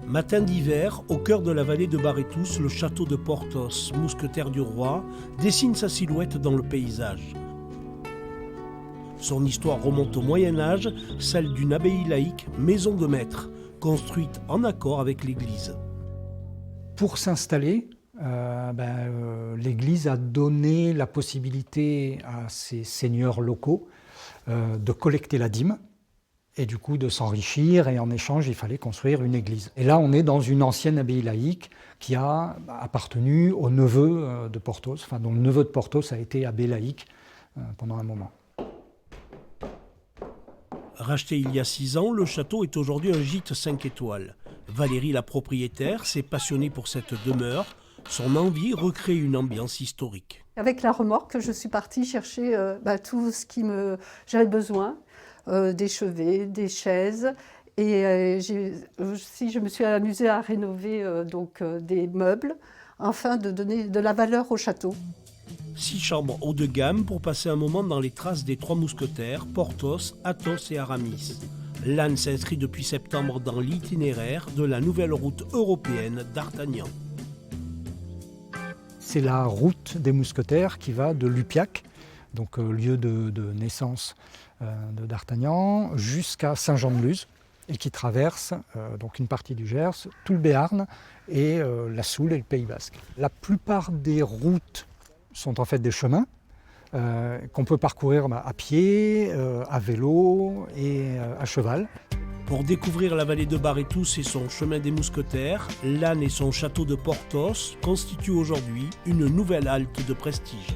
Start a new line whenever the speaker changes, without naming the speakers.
Matin d'hiver, au cœur de la vallée de Barétous, le château de Porthos, mousquetaire du roi, dessine sa silhouette dans le paysage. Son histoire remonte au Moyen-Âge, celle d'une abbaye laïque, maison de maître, construite en accord avec l'Église.
Pour s'installer, l'Église a donné la possibilité à ces seigneurs locaux de collecter la dîme et du coup de s'enrichir, et en échange il fallait construire une église. Et là on est dans une ancienne abbaye laïque qui a appartenu au neveu de Porthos, dont le neveu de Porthos a été abbé laïque pendant un moment.
Racheté il y a 6 ans, le château est aujourd'hui un gîte 5 étoiles. Valérie, la propriétaire, s'est passionnée pour cette demeure. Son envie recrée une ambiance historique.
Avec la remorque, je suis partie chercher tout ce j'avais besoin, des chevets, des chaises. Et je me suis amusée à rénover des meubles afin de donner de la valeur au château.
6 chambres haut de gamme pour passer un moment dans les traces des 3 mousquetaires, Porthos, Athos et Aramis. Lannes s'inscrit depuis septembre dans l'itinéraire de la nouvelle route européenne d'Artagnan.
C'est la route des mousquetaires qui va de Lupiac, donc lieu de naissance de d'Artagnan, jusqu'à Saint-Jean-de-Luz, et qui traverse donc une partie du Gers, tout le Béarn et la Soule et le Pays Basque. La plupart des routes sont en fait des chemins qu'on peut parcourir à pied, à vélo et à cheval.
Pour découvrir la vallée de Barétous et son chemin des mousquetaires, Lannes et son château de Porthos constituent aujourd'hui une nouvelle halte de prestige.